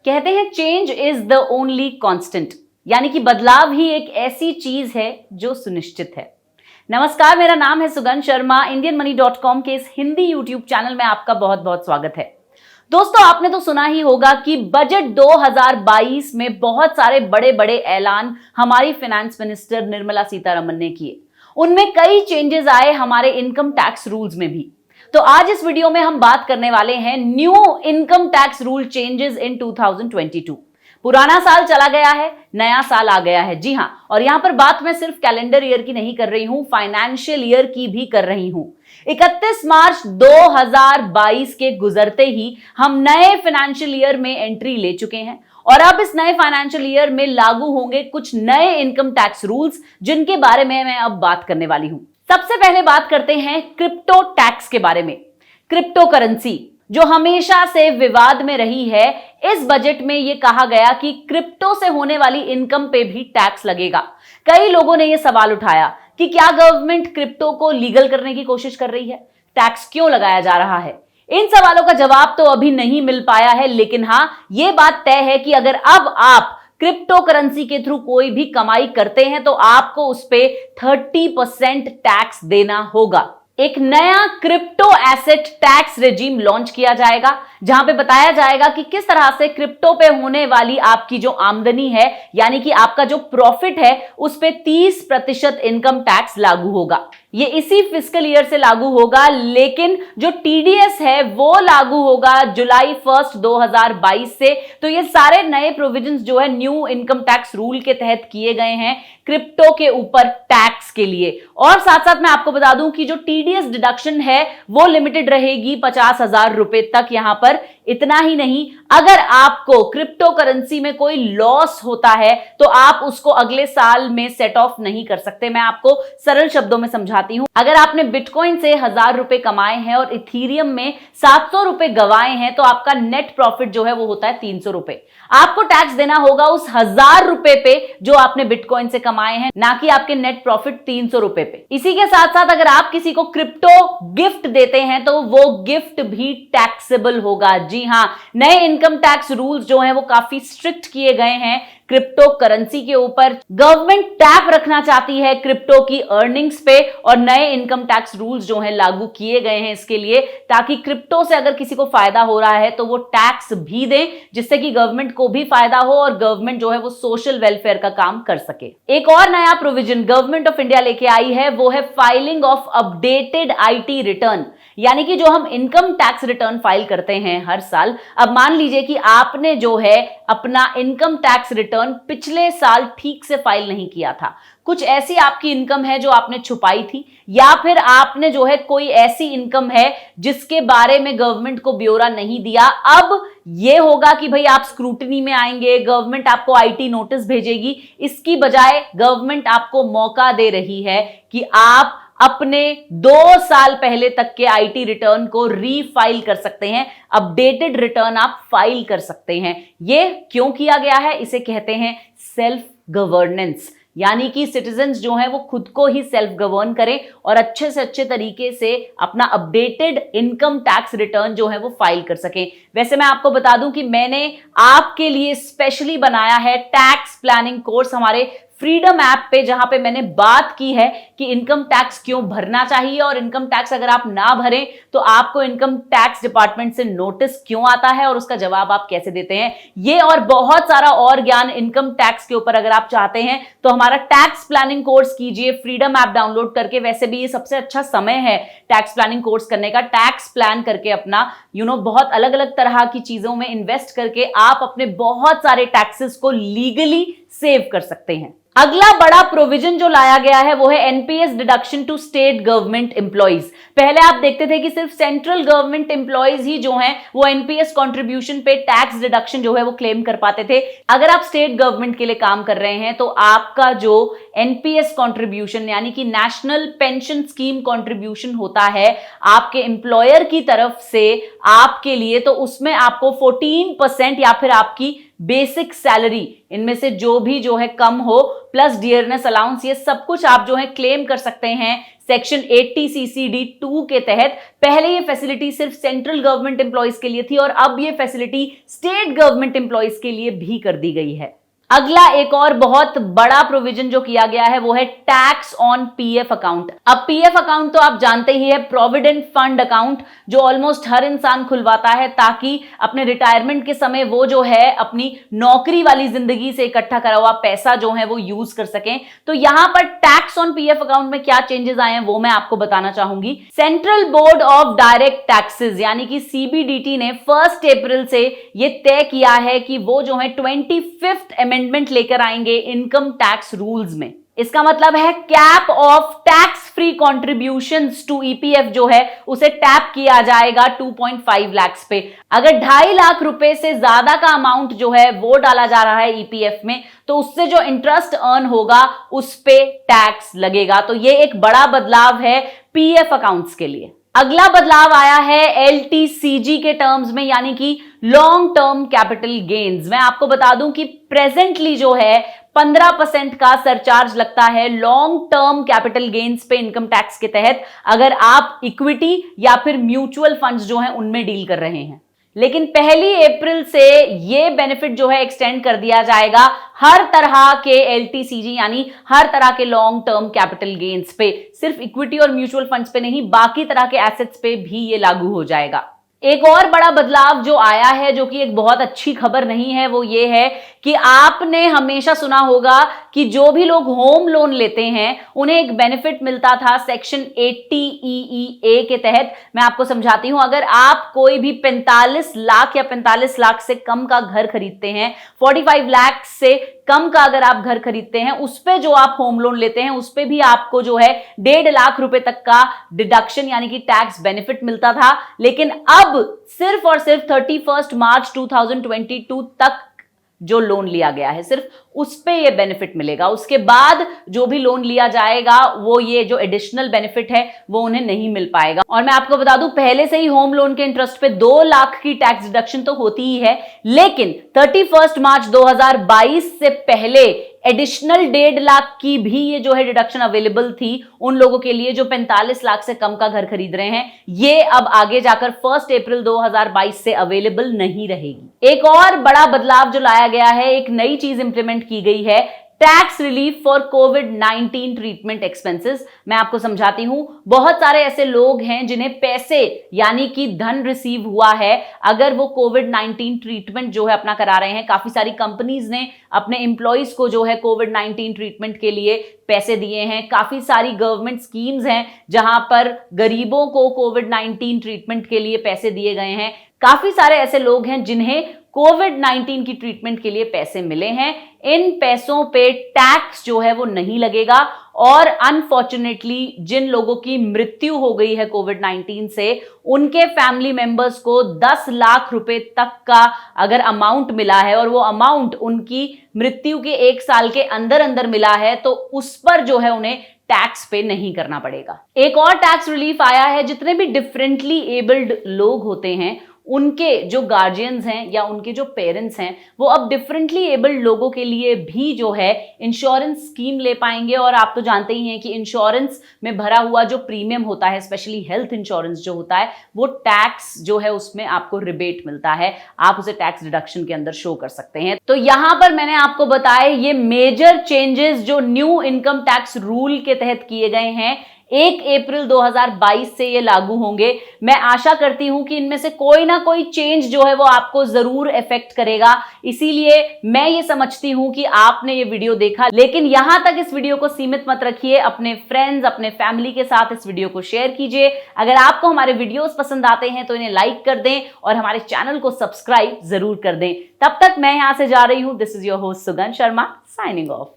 कहते हैं change is the only constant, यानी कि बदलाव ही एक ऐसी चीज है जो सुनिश्चित है। नमस्कार, मेरा नाम है सुगंध शर्मा। indianmoney.com के इस हिंदी यूट्यूब चैनल में आपका बहुत बहुत स्वागत है। दोस्तों, आपने तो सुना ही होगा कि बजट 2022 में बहुत सारे बड़े बड़े ऐलान हमारी फाइनेंस मिनिस्टर निर्मला सीतारमण ने किए। उनमें कई चेंजेस आए हमारे इनकम टैक्स रूल्स में भी। तो आज इस वीडियो में हम बात करने वाले हैं new income tax rule changes in 2022। पुराना साल चला गया है, नया साल आ गया है। जी हां, और यहां पर बात मैं सिर्फ कैलेंडर ईयर की नहीं कर रही हूं, फाइनेंशियल ईयर की भी कर रही हूं। 31 मार्च 2022 के गुजरते ही हम नए फाइनेंशियल ईयर में एंट्री ले चुके हैं और अब इस नए फाइनेंशियल ईयर में लागू होंगे कुछ नए इनकम टैक्स रूल्स, जिनके बारे में मैं अब बात करने वाली हूं। सबसे पहले बात करते हैं क्रिप्टो टैक्स के बारे में। क्रिप्टो करेंसी जो हमेशा से विवाद में रही है, इस बजट में यह कहा गया कि क्रिप्टो से होने वाली इनकम पे भी टैक्स लगेगा। कई लोगों ने यह सवाल उठाया कि क्या गवर्नमेंट क्रिप्टो को लीगल करने की कोशिश कर रही है, टैक्स क्यों लगाया जा रहा है। इन सवालों का जवाब तो अभी नहीं मिल पाया है, लेकिन हां, यह बात तय है कि अगर अब आप क्रिप्टो करेंसी के थ्रू कोई भी कमाई करते हैं तो आपको उस पे 30% टैक्स देना होगा। एक नया crypto asset tax regime launch किया जाएगा, जहां पे बताया जाएगा कि किस तरह से क्रिप्टो पे होने वाली आपकी जो आमदनी है, यानी कि आपका जो प्रॉफिट है, उस पे 30% इनकम टैक्स लागू होगा। ये इसी फिस्कल ईयर से लागू होगा, लेकिन जो टीडीएस है वो लागू होगा जुलाई 1 2022 से। तो ये सारे नए प्रोविजंस जो है न्यू इनकम टैक्स रूल के तहत किए गए हैं क्रिप्टो के ऊपर टैक्स के लिए। और साथ साथ मैं आपको बता दूं कि जो टीडीएस डिडक्शन है वो लिमिटेड रहेगी 50,000 रुपए तक। यहां पर इतना ही नहीं, अगर आपको क्रिप्टो करेंसी में कोई लॉस होता है तो आप उसको अगले साल में सेट ऑफ नहीं कर सकते। मैं आपको सरल शब्दों में समझाती हूं। अगर आपने बिटकॉइन से 1000 रुपए कमाए हैं और इथीरियम में 700 रुपए गवाए हैं, तो आपका नेट प्रॉफिट जो है वो होता है 300 रुपए। आपको टैक्स देना होगा उस 1000 रुपए पे जो आपने बिटकॉइन से कमाए हैं, ना कि आपके नेट प्रॉफिट 300 रुपए पे। इसी के साथ साथ अगर आप किसी को क्रिप्टो गिफ्ट देते हैं तो वो गिफ्ट भी टैक्सेबल होगा। जी हां, नए इनकम टैक्स रूल्स जो हैं वो काफी स्ट्रिक्ट किए गए हैं क्रिप्टो करेंसी के ऊपर। गवर्नमेंट टैप रखना चाहती है क्रिप्टो की अर्निंग्स पे और नए इनकम टैक्स रूल्स जो हैं लागू किए गए हैं इसके लिए, ताकि क्रिप्टो से अगर किसी को फायदा हो रहा है तो वो टैक्स भी दे, जिससे कि गवर्नमेंट को भी फायदा हो और गवर्नमेंट जो है वो सोशल वेलफेयर का काम कर सके। एक और नया प्रोविजन गवर्नमेंट ऑफ इंडिया लेके आई है, वो है filing of updated IT return. यानी कि जो हम इनकम टैक्स रिटर्न फाइल करते हैं हर साल, अब मान लीजिए कि आपने जो है अपना इनकम टैक्स रिटर्न पिछले साल ठीक से फाइल नहीं किया था, कुछ ऐसी आपकी इनकम है जो आपने छुपाई थी, या फिर आपने जो है कोई ऐसी इनकम है जिसके बारे में गवर्नमेंट को ब्यौरा नहीं दिया। अब यह होगा कि भाई आप स्क्रूटनी में आएंगे, गवर्नमेंट आपको आईटी नोटिस भेजेगी। इसकी बजाय गवर्नमेंट आपको मौका दे रही है कि आप अपने 2 साल पहले तक के आईटी रिटर्न को रीफाइल कर सकते हैं, अपडेटेड रिटर्न आप फाइल कर सकते हैं। यह क्यों किया गया है? इसे कहते हैं सेल्फ गवर्नेंस, यानी कि सिटीजन्स जो हैं वो खुद को ही सेल्फ गवर्न करें और अच्छे से अच्छे तरीके से अपना अपडेटेड इनकम टैक्स रिटर्न जो है वो फाइल कर सकें। वैसे मैं आपको बता दूं कि मैंने आपके लिए स्पेशली बनाया है टैक्स प्लानिंग कोर्स हमारे फ्रीडम ऐप पे, जहां पे मैंने बात की है कि इनकम टैक्स क्यों भरना चाहिए और इनकम टैक्स अगर आप ना भरें तो आपको इनकम टैक्स डिपार्टमेंट से नोटिस क्यों आता है और उसका जवाब आप कैसे देते हैं। ये और बहुत सारा और ज्ञान इनकम टैक्स के ऊपर अगर आप चाहते हैं तो हमारा टैक्स प्लानिंग कोर्स कीजिए फ्रीडम ऐप डाउनलोड करके। वैसे भी ये सबसे अच्छा समय है टैक्स प्लानिंग कोर्स करने का। टैक्स प्लान करके अपना बहुत अलग अलग तरह की चीजों में इन्वेस्ट करके आप अपने बहुत सारे टैक्सेस को लीगली सेव कर सकते हैं। अगला बड़ा प्रोविजन जो लाया गया है वो है NPS deduction to state government employees. पहले आप देखते थे कि सिर्फ सेंट्रल गवर्नमेंट एम्प्लॉइज ही जो हैं वो एनपीएस कंट्रीब्यूशन पे टैक्स डिडक्शन जो है वो क्लेम कर पाते थे। अगर आप स्टेट गवर्नमेंट के लिए काम कर रहे हैं तो आपका जो एनपीएस कंट्रीब्यूशन यानी कि नेशनल पेंशन स्कीम कंट्रीब्यूशन होता है आपके एम्प्लॉयर की तरफ से आपके लिए, तो उसमें आपको 14% या फिर आपकी बेसिक सैलरी, इनमें से जो भी जो है कम हो, प्लस डियरनेस अलाउंस, ये सब कुछ आप जो है क्लेम कर सकते हैं सेक्शन 80 CCD 2 के तहत। पहले ये फैसिलिटी सिर्फ सेंट्रल गवर्नमेंट एम्प्लॉयज के लिए थी और अब ये फैसिलिटी स्टेट गवर्नमेंट एम्प्लॉयज के लिए भी कर दी गई है। अगला एक और बहुत बड़ा प्रोविजन जो किया गया है वो है टैक्स ऑन पीएफ अकाउंट। अब पीएफ अकाउंट तो आप जानते ही है, प्रोविडेंट फंड अकाउंट, जो ऑलमोस्ट हर इंसान खुलवाता है ताकि अपने रिटायरमेंट के समय वो जो है अपनी नौकरी वाली जिंदगी से इकट्ठा करा हुआ पैसा जो है वो यूज कर सकें। तो यहां पर टैक्स ऑन पीएफ अकाउंट में क्या चेंजेस आए हैं वो मैं आपको बताना चाहूंगी। Central board of direct taxes यानी कि CBDT ने 1 अप्रैल से ये तय किया है कि वो जो है 25th अमेंडमेंट लेकर आएंगे इनकम टैक्स रूल्स में। इसका मतलब है cap of tax free contributions to EPF जो है उसे टैप किया जाएगा 2.5 लाख पे। अगर 2.5 लाख रुपए से ज्यादा का अमाउंट जो है वो डाला जा रहा है ईपीएफ में तो उससे जो इंटरेस्ट अर्न होगा उस पे टैक्स लगेगा। तो ये एक बड़ा बदलाव है पीएफ अकाउंट्स के लिए। अगला बदलाव आया है LTCG के टर्म्स में, यानी कि लॉन्ग टर्म कैपिटल गेन्स। मैं आपको बता दूं कि प्रेजेंटली जो है 15% का सरचार्ज लगता है लॉन्ग टर्म कैपिटल गेन्स पे इनकम टैक्स के तहत, अगर आप इक्विटी या फिर म्यूचुअल फंड्स जो हैं उनमें डील कर रहे हैं। लेकिन 1 अप्रैल से ये बेनिफिट जो है एक्सटेंड कर दिया जाएगा हर तरह के LTCG यानी हर तरह के लॉन्ग टर्म कैपिटल गेन्स पे, सिर्फ इक्विटी और म्यूचुअल फंड्स पे नहीं, बाकी तरह के एसेट्स पे भी ये लागू हो जाएगा। एक और बड़ा बदलाव जो आया है, जो कि एक बहुत अच्छी खबर नहीं है, वो ये है कि आपने हमेशा सुना होगा कि जो भी लोग होम लोन लेते हैं उन्हें एक बेनिफिट मिलता था सेक्शन 80EEA के तहत। मैं आपको समझाती हूं, अगर आप कोई भी 45 लाख या 45 लाख से कम का घर खरीदते हैं, 45 लाख से कम का अगर आप घर खरीदते हैं, उस पे जो आप होम लोन लेते हैं उस पे भी आपको जो है 1.5 लाख रुपए तक का डिडक्शन यानी कि टैक्स बेनिफिट मिलता था। लेकिन अब सिर्फ और सिर्फ 31 मार्च 2022 तक जो लोन लिया गया है सिर्फ उस पे ये बेनिफिट मिलेगा। उसके बाद जो भी लोन लिया जाएगा वो ये जो एडिशनल बेनिफिट है वो उन्हें नहीं मिल पाएगा। और मैं आपको बता दूं, पहले से ही होम लोन के इंटरेस्ट पे 2 लाख की टैक्स डिडक्शन तो होती ही है, लेकिन 31 मार्च 2022 से पहले एडिशनल 1.5 लाख की भी ये जो है डिडक्शन अवेलेबल थी उन लोगों के लिए जो 45 लाख से कम का घर खरीद रहे हैं। ये अब आगे जाकर 1 अप्रैल 2022 से अवेलेबल नहीं रहेगी। एक और बड़ा बदलाव जो लाया गया है, एक नई चीज इंप्लीमेंट की गई है, tax relief for covid treatment expenses. मैं आपको समझाती हूं, बहुत सारे ऐसे लोग हैं जिन्हें पैसे यानी कि धन रिसीव हुआ है अगर वो कोविड-19 ट्रीटमेंट जो है अपना करा रहे हैं। काफी सारी कंपनीज ने अपने एम्प्लॉइज को जो है कोविड-19 ट्रीटमेंट के लिए पैसे दिए हैं। काफी सारी गवर्नमेंट स्कीम्स हैं जहां पर गरीबों को कोविड-19 ट्रीटमेंट के लिए पैसे दिए गए हैं। काफी सारे ऐसे लोग हैं जिन्हें कोविड-19 की ट्रीटमेंट के लिए पैसे मिले हैं। इन पैसों पे टैक्स जो है वो नहीं लगेगा और अनफॉर्चुनेटली जिन लोगों की मृत्यु हो गई है कोविड-19 से, उनके फैमिली मेंबर्स को 10 लाख रुपए तक का अगर अमाउंट मिला है और वो अमाउंट उनकी मृत्यु के 1 साल के अंदर अंदर मिला है तो उस पर जो है उन्हें टैक्स पे नहीं करना पड़ेगा। एक और टैक्स रिलीफ आया है, जितने भी डिफरेंटली एबल्ड लोग होते हैं उनके जो गार्जियंस हैं या उनके जो पेरेंट्स हैं वो अब डिफरेंटली एबल्ड लोगों के लिए भी जो है इंश्योरेंस स्कीम ले पाएंगे। और आप तो जानते ही हैं कि इंश्योरेंस में भरा हुआ जो प्रीमियम होता है, स्पेशली हेल्थ इंश्योरेंस जो होता है, वो टैक्स जो है उसमें आपको रिबेट मिलता है, आप उसे टैक्स डिडक्शन के अंदर शो कर सकते हैं। तो यहां पर मैंने आपको बताया ये मेजर चेंजेस जो न्यू इनकम टैक्स रूल के तहत किए गए हैं, 1 अप्रैल 2022 से ये लागू होंगे। मैं आशा करती हूं कि इनमें से कोई ना कोई चेंज जो है वो आपको जरूर इफेक्ट करेगा, इसीलिए मैं ये समझती हूं कि आपने ये वीडियो देखा। लेकिन यहां तक इस वीडियो को सीमित मत रखिए, अपने फ्रेंड्स, अपने फैमिली के साथ इस वीडियो को शेयर कीजिए। अगर आपको हमारे वीडियोस पसंद आते हैं तो इन्हें लाइक कर दें और हमारे चैनल को सब्सक्राइब जरूर कर दें। तब तक मैं यहां से जा रही हूं। This is your host Sugan Sharma, signing of.